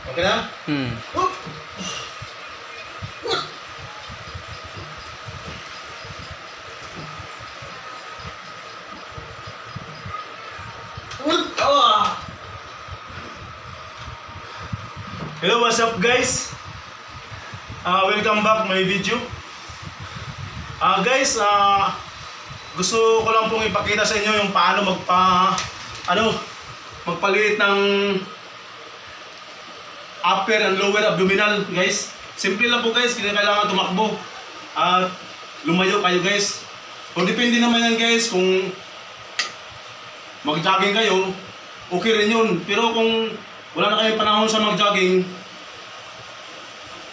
Okay na? Whoop! Whoop! Whoop! Oh! Hello, what's up guys? Welcome back my video. Guys, gusto ko lang pong ipakita sa inyo yung paano magpalit ng upper and lower abdominal, guys. Simple lang po guys, hindi kailangan tumakbo at lumayo kayo guys. Kung depende naman yan guys, kung mag-jogging kayo, okay rin yun. Pero kung wala na kayong panahon sa mag-jogging,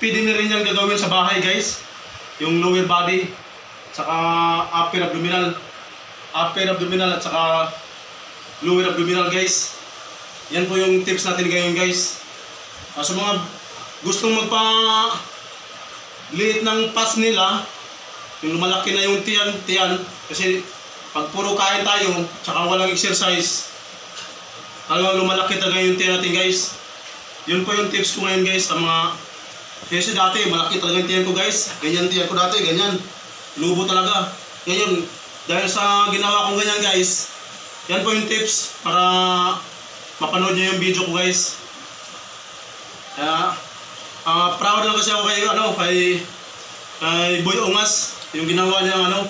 pwede na rin yan gagawin sa bahay guys. Yung lower body, saka upper abdominal at saka lower abdominal guys. Yan po yung tips natin ngayon guys. Sa mga gustong magpa-liit ng pass nila, yung lumalaki na yung tiyan, kasi pag puro kain tayo, tsaka walang exercise, talagang lumalaki talaga yung tiyan natin guys. Yun po yung tips ko ngayon guys sa mga, kasi dati malaki talaga yung tiyan ko guys. Ganyan tiyan ko dati, ganyan. Lubo talaga. Ngayon, dahil sa ginawa kong ganyan guys, yan po yung tips para mapanood nyo yung video ko guys. Proud lang kasi ako kay Boy Ungas, yung ginawa niya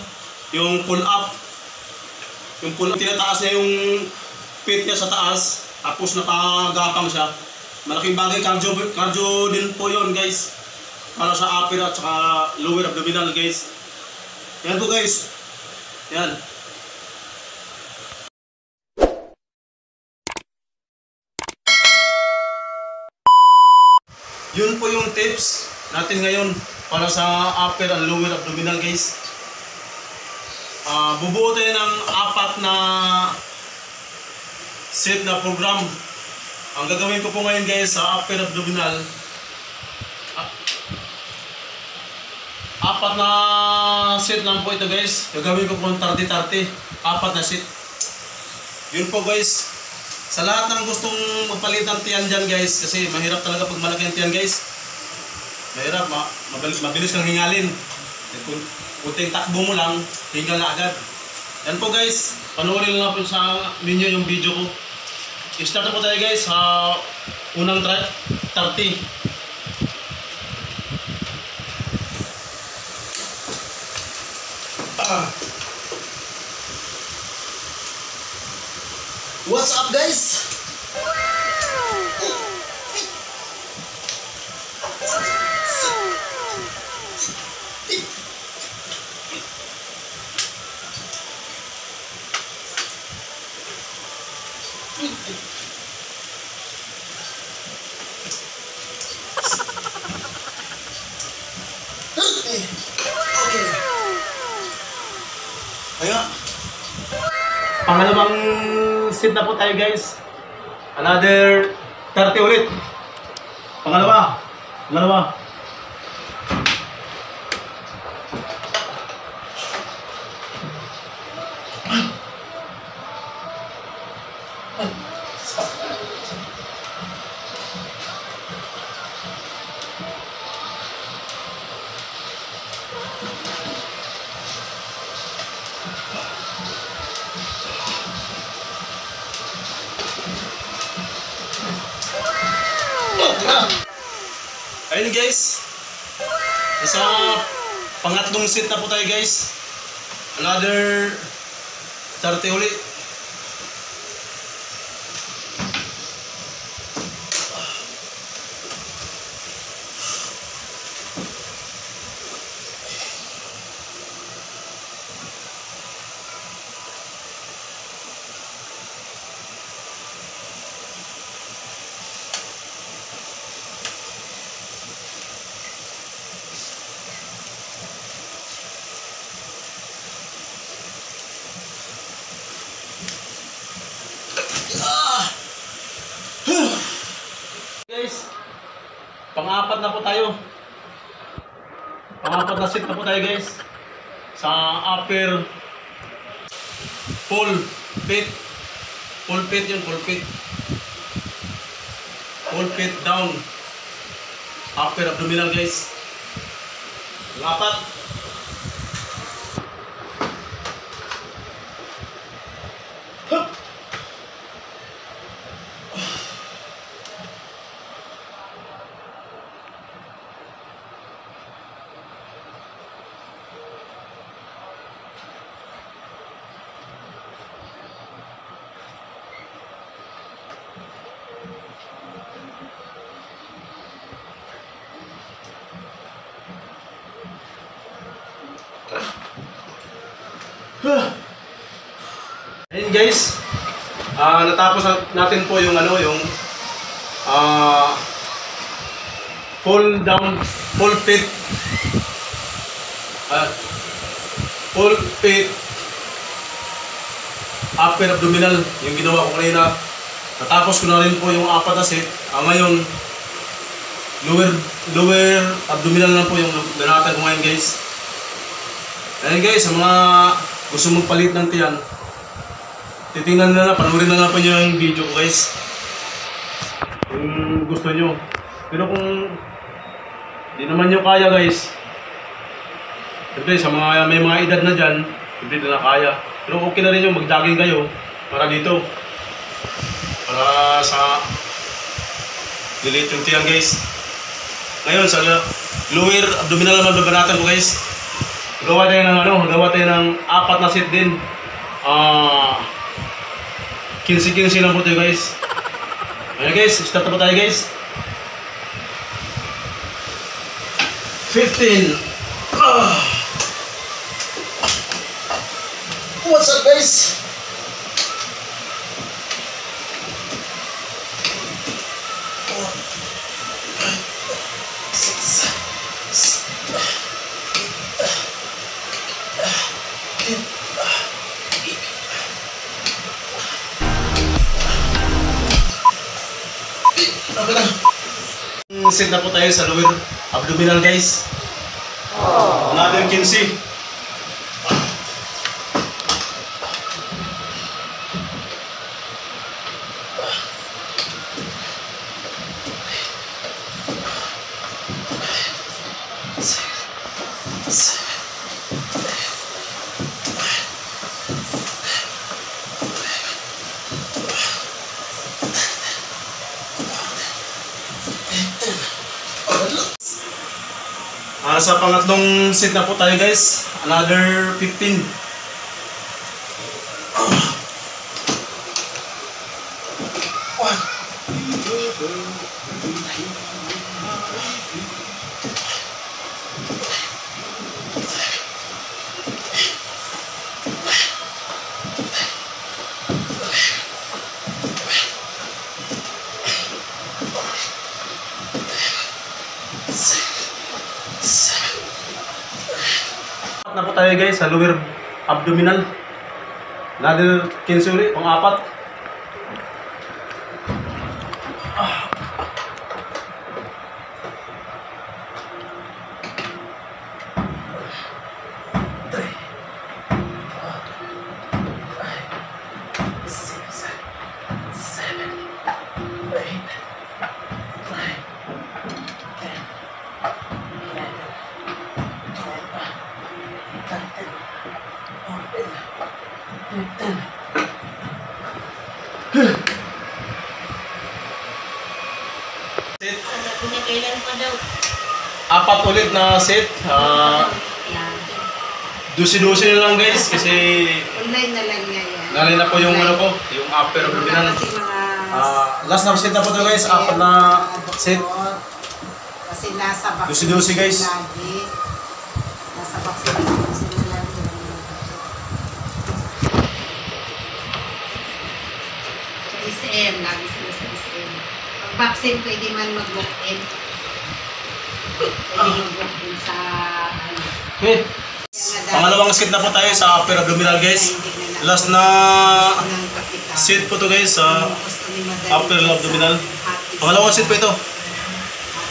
yung pull up. Yung pull up, tinataas niya yung pit niya sa taas, tapos nakagapang siya. Malaking bagay, cardio din po yun guys, para sa upper at saka lower abdominal guys. Yan po guys. Yan. Yun po yung tips natin ngayon para sa upper and lower abdominal guys. Bubuo tayo ng 4 na set na program. Ang gagawin ko po ngayon guys sa upper abdominal, 4 na set lang po ito guys. Gagawin ko po ng 30-30, 4 na set. Yun po guys. Sa lahat ng gustong magpalit ng tiyan dyan guys, kasi mahirap talaga pag malaki ang tiyan guys. Mahirap, mabilis kang hingalin. Kunting takbo mo lang, hingal na agad. Yan po guys, panoorin lang po sa ninyo yung video ko. I-start na po tayo guys sa unang 30. What's up guys? Ayan. Pangalawang set na po tayo guys. Another 30 ulit. Pangalawa. Ayun guys, nasa pangatlong set na po tayo guys. Another 30 ulit. Guys, pang-4 na po tayo. Pang-4 na set na po tayo guys. Sa upper pull pit. Pull pit yun, pull pit. Pull pit down. upper abdominal guys. Yung apat. Hup! Ayun guys, natapos natin po yung full pit upper abdominal yung ginawa ko kanina. Natapos ko na rin po yung apat na set. Ngayon lower abdominal na po yung ganatan ko ngayon guys. Ayun guys, sa mga gusto magpalit ng tiyan, titingnan na lang, panoorin na lang po nyo yung video ko guys. Kung gusto nyo. Pero kung di naman nyo kaya guys, siyempre sa mga may mga edad na dyan, hindi na kaya. Pero okay na rin yung mag-jogging kayo para dito. Para sa delete yung tiyan guys. Ngayon sa lower abdominal naman babanatan ko guys. Gawa tayo ng apat na set din. 15-15 lang po tayo guys. Ayan guys, start na po tayo guys. 15. What's up guys? Set na po tayo sa lower abdominal guys. Another 15. Sa pangatlong set na po tayo guys, another 15. Na po tayo guys sa lower abdominal. Another 15 ulit, pang-apat. Apat ulit na set. Dusi-dusi na lang guys kasi online na lang yan. Nalay na po yung ko, yung upper abdominal. Last na set na po ito guys, apat na set. Kasi nasa box. Dusi-dusi guys. Nasa box na lagi. Sa SM, lagi sila sa SM. Pag vaccine, pwede man mag-walk-in. Pwede mag-walk-in sa Okay. Pangalawang set na po tayo sa upper abdominal guys. Last na set po to guys sa upper abdominal. Pangalawang set po ito.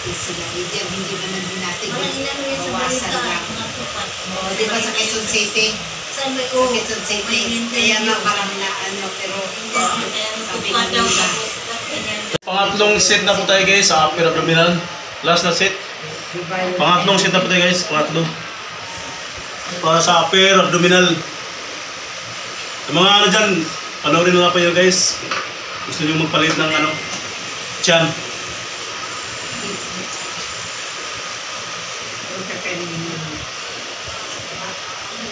Hindi ba natin bawasan lang. Di ba sa Quezon City? Sa Quezon City. Kaya nga parang na pero sabi ko nila. Pangatlong set na po tayo guys sa upper abdominal. Last na set. Pangatlong set na po tayo guys. Pangatlo. Para sa upper abdominal. Yung mga ano dyan, panoorin mo nga po yun guys. Gusto nyo magpalit ng ano, tiyan.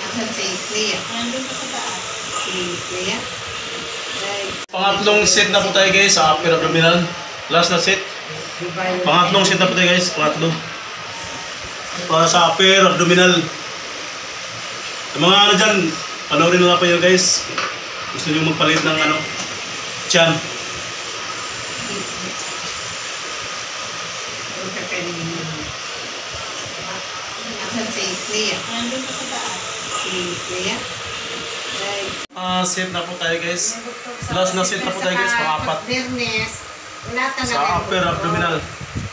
Asan si Clea? Si Clea? Pangatlong set na po tayo guys sa upper abdominal. Last na set. Pangatlong set na po tayo guys. Pangatlo. Para sa upper abdominal. Yung mga ano dyan, panoorin mo nga po yun guys. Gusto nyo magpalit ng ano, tiyan. Asan si Clea? Si Clea? Set na po tayo guys. Last na set na po tayo guys. Pangapat. Bernes, wala talaga. Sa upper abdominal.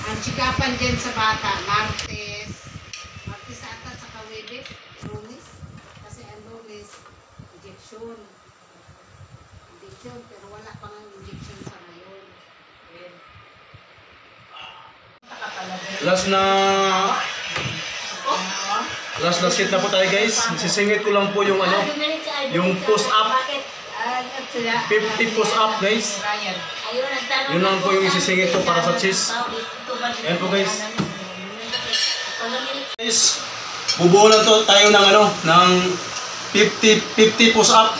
Ang chikapan dyan sa bata, Martes ata sa Kawibis, Lunes. Kasi ang Lunes, injection, pero wala pang injection sa ngayon. Last na set na po tayo guys. Sisingit ko lang po yung ano, yung push up. 50 push up guys. Yun lang po yung isisingit ko para sa chest. Ayan po guys. Guys, bubuo lang to tayo ng ano, ng 50 push up.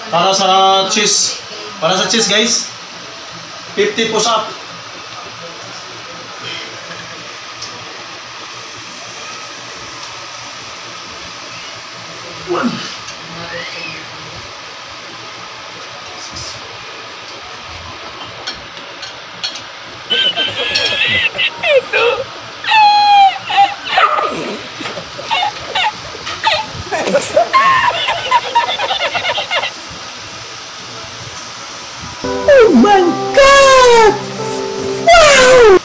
Para sa chest. Para sa chest guys. 50 push up. One. Oh my God! Wow!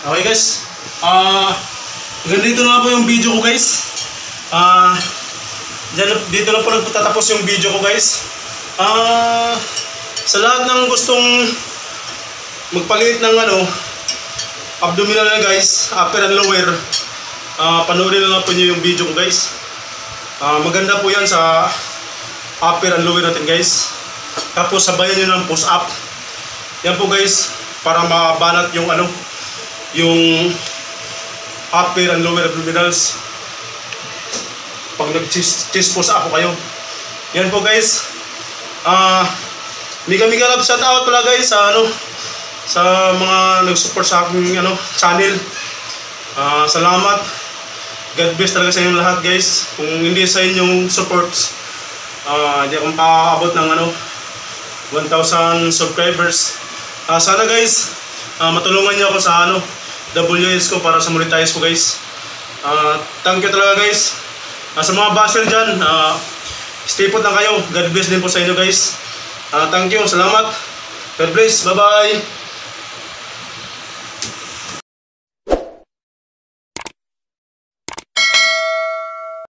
Okay guys, ganito na po yung video ko guys. Dito na po nagtatapos yung video ko guys. Sa lahat ng gustong magpalit ng ano, abdominal na guys, upper and lower, panoorin na lang po nyo yung video ko guys. Maganda po yan sa upper and lower natin guys. Tapos sabayan nyo ng push up. Yan po guys, para mabanat yung ano, yung upper and lower abdominals pag nag-chest push up po kayo. Yan po guys. Mega love shout out pala guys sa ano, sa mga nag-support sa aking ano, channel. Salamat. God bless talaga sa inyong lahat guys. Kung hindi sa inyong supports, hindi ako makaabot ng ano, 1,000 subscribers. Sana guys, matulungan niyo ako sa ano, WS ko para sa monetize ko guys. Thank you talaga guys. Sa mga basher dyan, stay put lang kayo. God bless din po sa inyo guys. Thank you, salamat. God bless, bye bye.